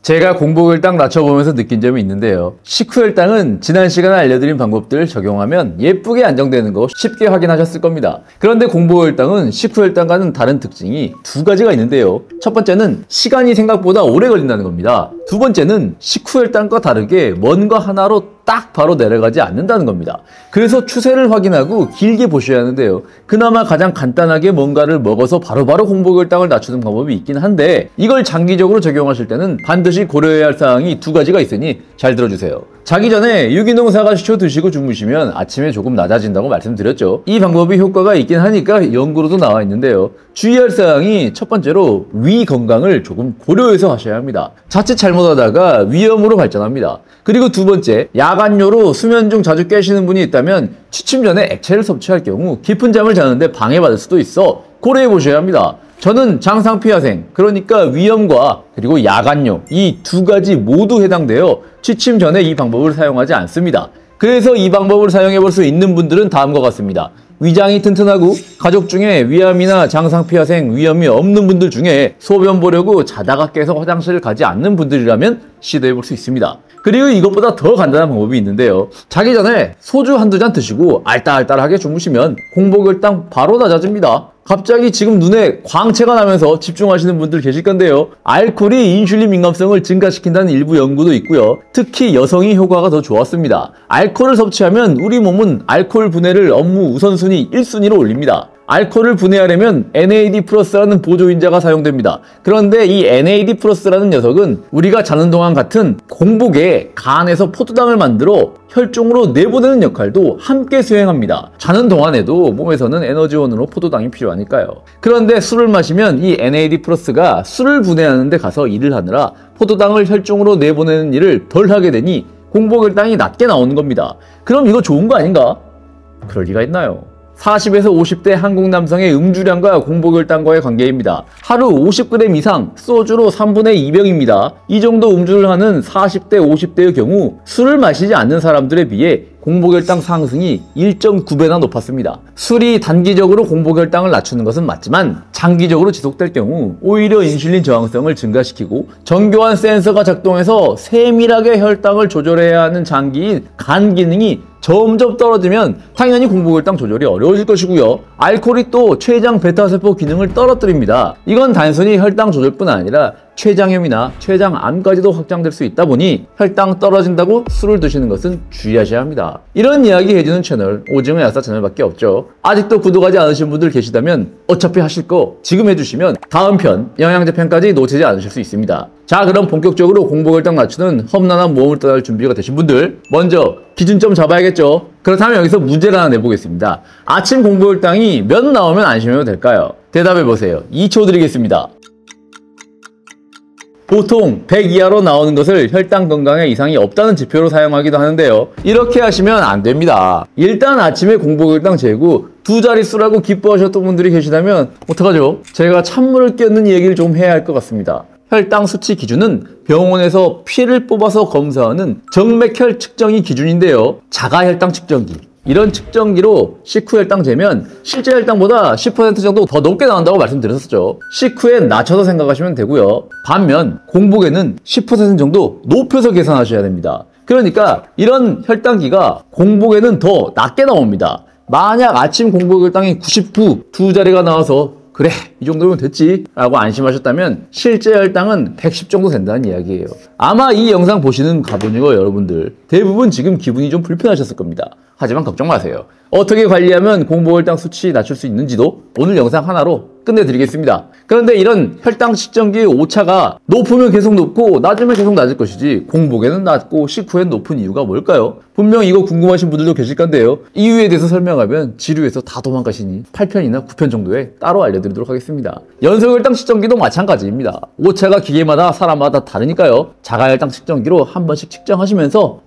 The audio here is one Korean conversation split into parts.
제가 공복혈당 낮춰보면서 느낀 점이 있는데요. 식후혈당은 지난 시간에 알려드린 방법들 적용하면 예쁘게 안정되는 거 쉽게 확인하셨을 겁니다. 그런데 공복혈당은 식후혈당과는 다른 특징이 두 가지가 있는데요. 첫 번째는 시간이 생각보다 오래 걸린다는 겁니다. 두 번째는 식후혈당과 다르게 뭔가 하나로 딱 바로 내려가지 않는다는 겁니다. 그래서 추세를 확인하고 길게 보셔야 하는데요. 그나마 가장 간단하게 뭔가를 먹어서 바로바로 공복혈당을 낮추는 방법이 있긴 한데 이걸 장기적으로 적용하실 때는 반드시 고려해야 할 사항이 두 가지가 있으니 잘 들어주세요. 자기 전에 유기농 사과식초 드시고 주무시면 아침에 조금 낮아진다고 말씀드렸죠. 이 방법이 효과가 있긴 하니까 연구로도 나와 있는데요. 주의할 사항이 첫 번째로 위 건강을 조금 고려해서 하셔야 합니다. 자칫 잘못하다가 위염으로 발전합니다. 그리고 두 번째, 야간료로 수면 중 자주 깨시는 분이 있다면 취침 전에 액체를 섭취할 경우 깊은 잠을 자는데 방해받을 수도 있어 고려해 보셔야 합니다. 저는 장상피하생, 그러니까 위염과 그리고 야간료 이 두 가지 모두 해당되어 취침 전에 이 방법을 사용하지 않습니다. 그래서 이 방법을 사용해 볼 수 있는 분들은 다음과 같습니다. 위장이 튼튼하고 가족 중에 위암이나 장상피하생, 위염이 없는 분들 중에 소변 보려고 자다가 깨서 화장실을 가지 않는 분들이라면 시도해 볼 수 있습니다. 그리고 이것보다 더 간단한 방법이 있는데요. 자기 전에 소주 한두 잔 드시고 알딸알딸하게 주무시면 공복혈당 바로 낮아집니다. 갑자기 지금 눈에 광채가 나면서 집중하시는 분들 계실 건데요. 알코올이 인슐린 민감성을 증가시킨다는 일부 연구도 있고요. 특히 여성이 효과가 더 좋았습니다. 알코올을 섭취하면 우리 몸은 알코올 분해를 업무 우선순위 1순위로 올립니다. 알코올을 분해하려면 NAD+라는 보조인자가 사용됩니다. 그런데 이 NAD+라는 녀석은 우리가 자는 동안 같은 공복에 간에서 포도당을 만들어 혈중으로 내보내는 역할도 함께 수행합니다. 자는 동안에도 몸에서는 에너지원으로 포도당이 필요하니까요. 그런데 술을 마시면 이 NAD+가 술을 분해하는 데 가서 일을 하느라 포도당을 혈중으로 내보내는 일을 덜 하게 되니 공복혈당이 낮게 나오는 겁니다. 그럼 이거 좋은 거 아닌가? 그럴 리가 있나요? 40에서 50대 한국 남성의 음주량과 공복혈당과의 관계입니다. 하루 50g 이상 소주로 3분의 2병입니다. 이 정도 음주를 하는 40대, 50대의 경우 술을 마시지 않는 사람들에 비해 공복혈당 상승이 1.9배나 높았습니다. 술이 단기적으로 공복혈당을 낮추는 것은 맞지만 장기적으로 지속될 경우 오히려 인슐린 저항성을 증가시키고 정교한 센서가 작동해서 세밀하게 혈당을 조절해야 하는 장기인 간 기능이 점점 떨어지면 당연히 공복혈당 조절이 어려워질 것이고요. 알코올이 또 췌장 베타세포 기능을 떨어뜨립니다. 이건 단순히 혈당 조절뿐 아니라 췌장염이나 췌장암까지도 확장될 수 있다 보니 혈당 떨어진다고 술을 드시는 것은 주의하셔야 합니다. 이런 이야기 해주는 채널 오징어 약사 채널밖에 없죠. 아직도 구독하지 않으신 분들 계시다면 어차피 하실 거 지금 해주시면 다음 편 영양제 편까지 놓치지 않으실 수 있습니다. 자, 그럼 본격적으로 공복혈당 낮추는 험난한 모험을 떠날 준비가 되신 분들 먼저 기준점 잡아야겠죠. 그렇다면 여기서 문제를 하나 내보겠습니다. 아침 공복혈당이 몇 나오면 안심해도 될까요? 대답해보세요. 2초 드리겠습니다. 보통 100 이하로 나오는 것을 혈당 건강에 이상이 없다는 지표로 사용하기도 하는데요. 이렇게 하시면 안 됩니다. 일단 아침에 공복혈당 재고 두 자릿수라고 기뻐하셨던 분들이 계시다면 어떡하죠? 제가 찬물을 끼얹는 얘기를 좀 해야 할 것 같습니다. 혈당 수치 기준은 병원에서 피를 뽑아서 검사하는 정맥혈 측정기 기준인데요. 자가혈당 측정기. 이런 측정기로 식후혈당 재면 실제 혈당보다 10% 정도 더 높게 나온다고 말씀드렸었죠. 식후엔 낮춰서 생각하시면 되고요. 반면 공복에는 10% 정도 높여서 계산하셔야 됩니다. 그러니까 이런 혈당기가 공복에는 더 낮게 나옵니다. 만약 아침 공복혈당이 99, 두 자리가 나와서 그래 이 정도면 됐지 라고 안심하셨다면 실제 혈당은 110 정도 된다는 이야기예요. 아마 이 영상 보시는 갑오징어 여러분들 대부분 지금 기분이 좀 불편하셨을 겁니다. 하지만 걱정 마세요. 어떻게 관리하면 공복혈당 수치 낮출 수 있는지도 오늘 영상 하나로 끝내드리겠습니다. 그런데 이런 혈당 측정기의 오차가 높으면 계속 높고 낮으면 계속 낮을 것이지 공복에는 낮고 식후엔 높은 이유가 뭘까요? 분명 이거 궁금하신 분들도 계실 건데요. 이유에 대해서 설명하면 지루해서 다 도망가시니 8편이나 9편 정도에 따로 알려드리도록 하겠습니다. 연소혈당 측정기도 마찬가지입니다. 오차가 기계마다 사람마다 다르니까요. 자가혈당 측정기로 한 번씩 측정하시면서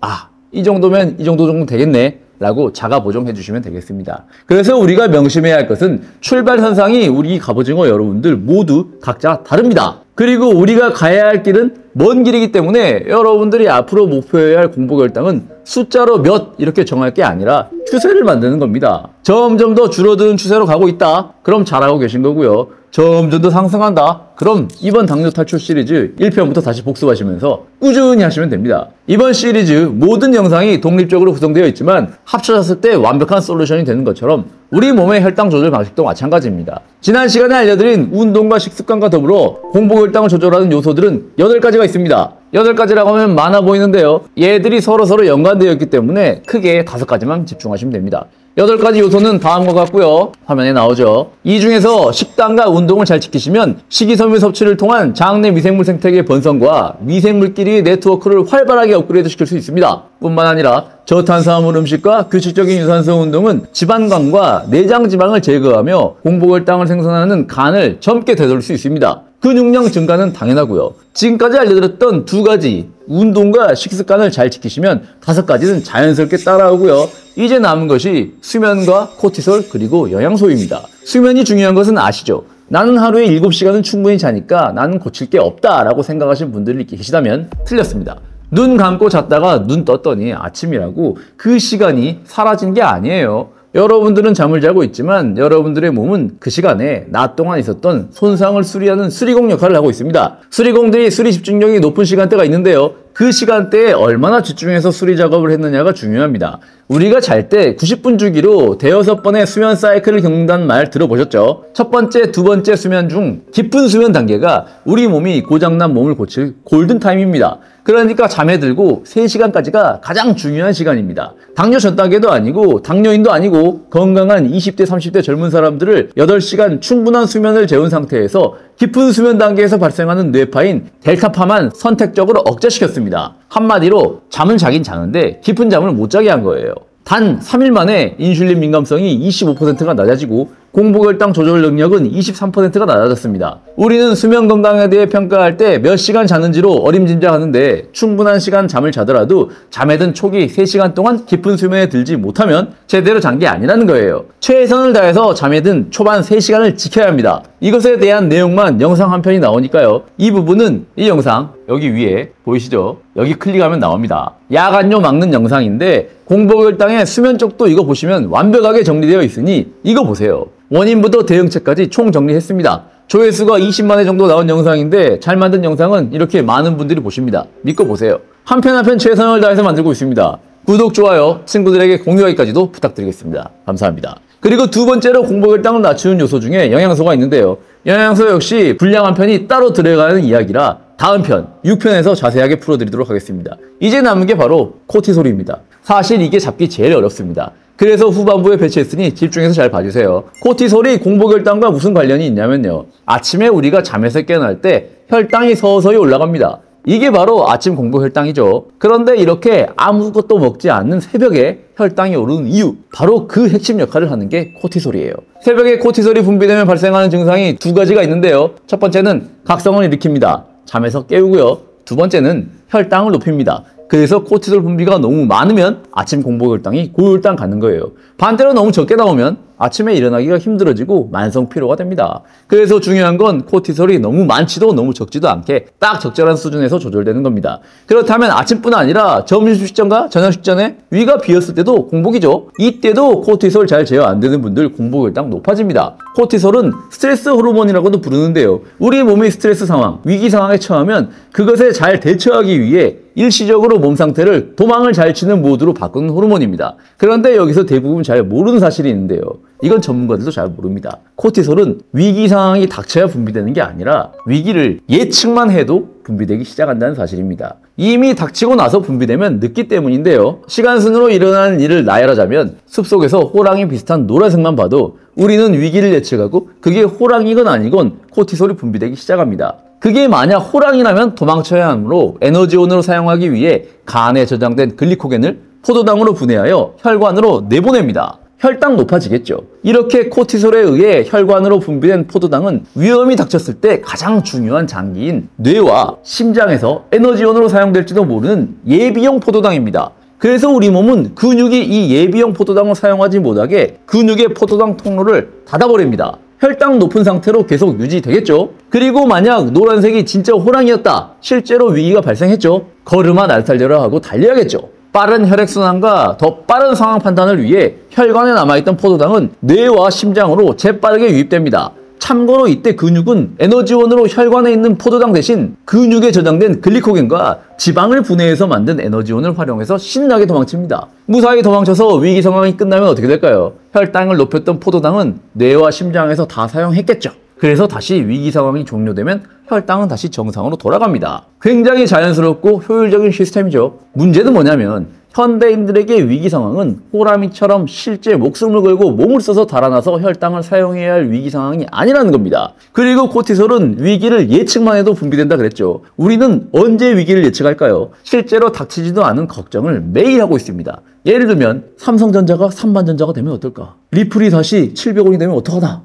이 정도면 이 정도 되겠네 라고 자가 보정해 주시면 되겠습니다. 그래서 우리가 명심해야 할 것은 출발 현상이 우리 갑오징어 여러분들 모두 각자 다릅니다. 그리고 우리가 가야 할 길은 먼 길이기 때문에 여러분들이 앞으로 목표해야 할 공복혈당은 숫자로 몇 이렇게 정할 게 아니라 추세를 만드는 겁니다. 점점 더 줄어드는 추세로 가고 있다. 그럼 잘하고 계신 거고요. 점점 더 상승한다. 그럼 이번 당뇨 탈출 시리즈 1편부터 다시 복습하시면서 꾸준히 하시면 됩니다. 이번 시리즈 모든 영상이 독립적으로 구성되어 있지만 합쳐졌을 때 완벽한 솔루션이 되는 것처럼 우리 몸의 혈당 조절 방식도 마찬가지입니다. 지난 시간에 알려드린 운동과 식습관과 더불어 공복혈당을 조절하는 요소들은 8가지가 있습니다. 8가지라고 하면 많아 보이는데요. 얘들이 서로 연관되어 있기 때문에 크게 5가지만 집중하시면 됩니다. 8가지 요소는 다음과 같고요. 화면에 나오죠. 이 중에서 식단과 운동을 잘 지키시면 식이섬유 섭취를 통한 장내 미생물 생태계 번성과 미생물끼리의 네트워크를 활발하게 업그레이드 시킬 수 있습니다. 뿐만 아니라 저탄수화물 음식과 규칙적인 유산소 운동은 지방간과 내장 지방을 제거하며 공복혈당을 생산하는 간을 젊게 되돌릴 수 있습니다. 근육량 증가는 당연하고요. 지금까지 알려드렸던 2가지 운동과 식습관을 잘 지키시면 5가지는 자연스럽게 따라오고요. 이제 남은 것이 수면과 코티솔 그리고 영양소입니다. 수면이 중요한 것은 아시죠? 나는 하루에 7시간은 충분히 자니까 나는 고칠 게 없다 라고 생각하시는 분들이 계시다면 틀렸습니다. 눈 감고 잤다가 눈 떴더니 아침이라고 그 시간이 사라진 게 아니에요. 여러분들은 잠을 자고 있지만 여러분들의 몸은 그 시간에 낮 동안 있었던 손상을 수리하는 수리공 역할을 하고 있습니다. 수리공들이 수리 집중력이 높은 시간대가 있는데요. 그 시간대에 얼마나 집중해서 수리 작업을 했느냐가 중요합니다. 우리가 잘 때 90분 주기로 대여섯 번의 수면 사이클을 겪는다는 말 들어보셨죠? 첫 번째, 두 번째 수면 중 깊은 수면 단계가 우리 몸이 고장난 몸을 고칠 골든타임입니다. 그러니까 잠에 들고 3시간까지가 가장 중요한 시간입니다. 당뇨 전 단계도 아니고 당뇨인도 아니고 건강한 20대 30대 젊은 사람들을 8시간 충분한 수면을 재운 상태에서 깊은 수면 단계에서 발생하는 뇌파인 델타파만 선택적으로 억제시켰습니다. 한마디로 잠은 자긴 자는데 깊은 잠을 못 자게 한 거예요. 단 3일 만에 인슐린 민감성이 25%가 낮아지고 공복혈당 조절 능력은 23%가 낮아졌습니다. 우리는 수면 건강에 대해 평가할 때 몇 시간 자는지로 어림짐작하는데 충분한 시간 잠을 자더라도 잠에 든 초기 3시간 동안 깊은 수면에 들지 못하면 제대로 잔 게 아니라는 거예요. 최선을 다해서 잠에 든 초반 3시간을 지켜야 합니다. 이것에 대한 내용만 영상 한 편이 나오니까요. 이 부분은 이 영상 여기 위에 보이시죠? 여기 클릭하면 나옵니다. 야간뇨 막는 영상인데 공복혈당의 수면 쪽도 이거 보시면 완벽하게 정리되어 있으니 이거 보세요. 원인부터 대응책까지 총 정리했습니다. 조회수가 20만 회 정도 나온 영상인데 잘 만든 영상은 이렇게 많은 분들이 보십니다. 믿고 보세요. 한 편 한 편 최선을 다해서 만들고 있습니다. 구독, 좋아요, 친구들에게 공유하기까지도 부탁드리겠습니다. 감사합니다. 그리고 두 번째로 공복혈당을 낮추는 요소 중에 영양소가 있는데요. 영양소 역시 분량 한 편이 따로 들어가는 이야기라 다음 편, 6편에서 자세하게 풀어드리도록 하겠습니다. 이제 남은 게 바로 코티솔입니다. 사실 이게 잡기 제일 어렵습니다. 그래서 후반부에 배치했으니 집중해서 잘 봐주세요. 코티솔이 공복혈당과 무슨 관련이 있냐면요. 아침에 우리가 잠에서 깨어날 때 혈당이 서서히 올라갑니다. 이게 바로 아침 공복혈당이죠. 그런데 이렇게 아무것도 먹지 않는 새벽에 혈당이 오르는 이유, 바로 그 핵심 역할을 하는 게 코티솔이에요. 새벽에 코티솔이 분비되면 발생하는 증상이 2가지가 있는데요. 첫 번째는 각성을 일으킵니다. 잠에서 깨우고요. 두 번째는 혈당을 높입니다. 그래서 코티솔 분비가 너무 많으면 아침 공복혈당이 고혈당 가는 거예요. 반대로 너무 적게 나오면 아침에 일어나기가 힘들어지고 만성 피로가 됩니다. 그래서 중요한 건 코티솔이 너무 많지도 너무 적지도 않게 딱 적절한 수준에서 조절되는 겁니다. 그렇다면 아침뿐 아니라 점심식전과 저녁식전에 위가 비었을 때도 공복이죠. 이때도 코티솔 잘 제어 안 되는 분들 공복혈당 높아집니다. 코티솔은 스트레스 호르몬이라고도 부르는데요. 우리 몸이 스트레스 상황, 위기 상황에 처하면 그것에 잘 대처하기 위해 일시적으로 몸 상태를 도망을 잘 치는 모드로 바꾸는 호르몬입니다. 그런데 여기서 대부분 잘 모르는 사실이 있는데요. 이건 전문가들도 잘 모릅니다. 코티솔은 위기 상황이 닥쳐야 분비되는 게 아니라 위기를 예측만 해도 분비되기 시작한다는 사실입니다. 이미 닥치고 나서 분비되면 늦기 때문인데요. 시간순으로 일어나는 일을 나열하자면 숲속에서 호랑이 비슷한 노란색만 봐도 우리는 위기를 예측하고 그게 호랑이건 아니건 코티솔이 분비되기 시작합니다. 그게 만약 호랑이라면 도망쳐야 하므로 에너지원으로 사용하기 위해 간에 저장된 글리코겐을 포도당으로 분해하여 혈관으로 내보냅니다. 혈당 높아지겠죠. 이렇게 코티솔에 의해 혈관으로 분비된 포도당은 위험이 닥쳤을 때 가장 중요한 장기인 뇌와 심장에서 에너지원으로 사용될지도 모르는 예비용 포도당입니다. 그래서 우리 몸은 근육이 이 예비용 포도당을 사용하지 못하게 근육의 포도당 통로를 닫아버립니다. 혈당 높은 상태로 계속 유지되겠죠. 그리고 만약 노란색이 진짜 호랑이였다. 실제로 위기가 발생했죠. 걸음아 날살려라 하고 달려야겠죠. 빠른 혈액순환과 더 빠른 상황 판단을 위해 혈관에 남아있던 포도당은 뇌와 심장으로 재빠르게 유입됩니다. 참고로 이때 근육은 에너지원으로 혈관에 있는 포도당 대신 근육에 저장된 글리코겐과 지방을 분해해서 만든 에너지원을 활용해서 신나게 도망칩니다. 무사히 도망쳐서 위기 상황이 끝나면 어떻게 될까요? 혈당을 높였던 포도당은 뇌와 심장에서 다 사용했겠죠. 그래서 다시 위기 상황이 종료되면 혈당은 다시 정상으로 돌아갑니다. 굉장히 자연스럽고 효율적인 시스템이죠. 문제는 뭐냐면 현대인들에게 위기 상황은 호랑이처럼 실제 목숨을 걸고 몸을 써서 달아나서 혈당을 사용해야 할 위기 상황이 아니라는 겁니다. 그리고 코티솔은 위기를 예측만 해도 분비된다 그랬죠. 우리는 언제 위기를 예측할까요? 실제로 닥치지도 않은 걱정을 매일 하고 있습니다. 예를 들면 삼성전자가 3만전자가 되면 어떨까? 리플이 다시 700원이 되면 어떡하나?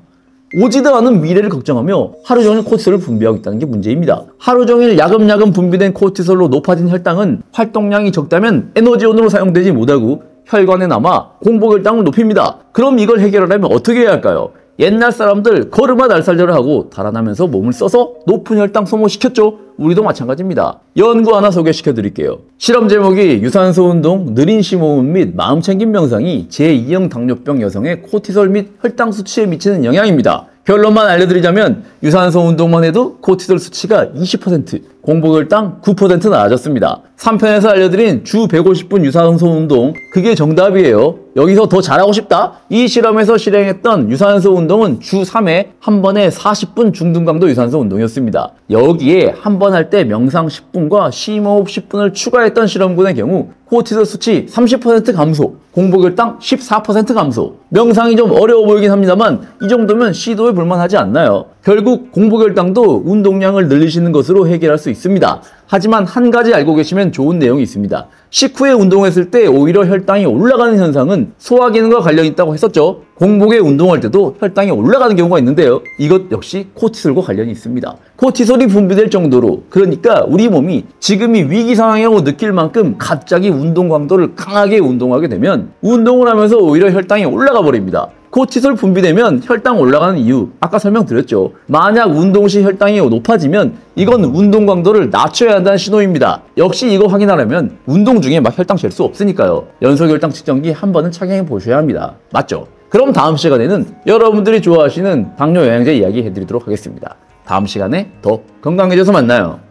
오지도 않은 미래를 걱정하며 하루 종일 코티솔을 분비하고 있다는 게 문제입니다. 하루 종일 야금야금 분비된 코티솔로 높아진 혈당은 활동량이 적다면 에너지원으로 사용되지 못하고 혈관에 남아 공복혈당을 높입니다. 그럼 이걸 해결하려면 어떻게 해야 할까요? 옛날 사람들 걸음아 날살려라 하고 달아나면서 몸을 써서 높은 혈당 소모시켰죠. 우리도 마찬가지입니다. 연구 하나 소개시켜 드릴게요. 실험 제목이 유산소 운동, 느린 심호흡 및 마음챙김 명상이 제2형 당뇨병 여성의 코티솔 및 혈당 수치에 미치는 영향입니다. 결론만 알려드리자면 유산소 운동만 해도 코티솔 수치가 20%, 공복혈당 9% 나아졌습니다. 3편에서 알려드린 주 150분 유산소 운동, 그게 정답이에요. 여기서 더 잘하고 싶다? 이 실험에서 실행했던 유산소 운동은 주 3회 한 번에 40분 중등 강도 유산소 운동이었습니다. 여기에 한 번 할 때 명상 10분과 심호흡 10분을 추가했던 실험군의 경우 코티솔 수치 30% 감소, 공복혈당 14% 감소. 명상이 좀 어려워 보이긴 합니다만 이 정도면 시도해 볼 만하지 않나요? 결국 공복혈당도 운동량을 늘리시는 것으로 해결할 수 있습니다. 하지만 한 가지 알고 계시면 좋은 내용이 있습니다. 식후에 운동했을 때 오히려 혈당이 올라가는 현상은 소화 기능과 관련이 있다고 했었죠. 공복에 운동할 때도 혈당이 올라가는 경우가 있는데요. 이것 역시 코티솔과 관련이 있습니다. 코티솔이 분비될 정도로, 그러니까 우리 몸이 지금이 위기 상황이라고 느낄 만큼 갑자기 운동 강도를 강하게 운동하게 되면 운동을 하면서 오히려 혈당이 올라가 버립니다. 코티솔 분비되면 혈당 올라가는 이유 아까 설명드렸죠. 만약 운동 시 혈당이 높아지면 이건 운동 강도를 낮춰야 한다는 신호입니다. 역시 이거 확인하려면 운동 중에 막 혈당 잴 수 없으니까요. 연속 혈당 측정기 한 번은 착용해 보셔야 합니다. 맞죠? 그럼 다음 시간에는 여러분들이 좋아하시는 당뇨 영양제 이야기 해드리도록 하겠습니다. 다음 시간에 더 건강해져서 만나요.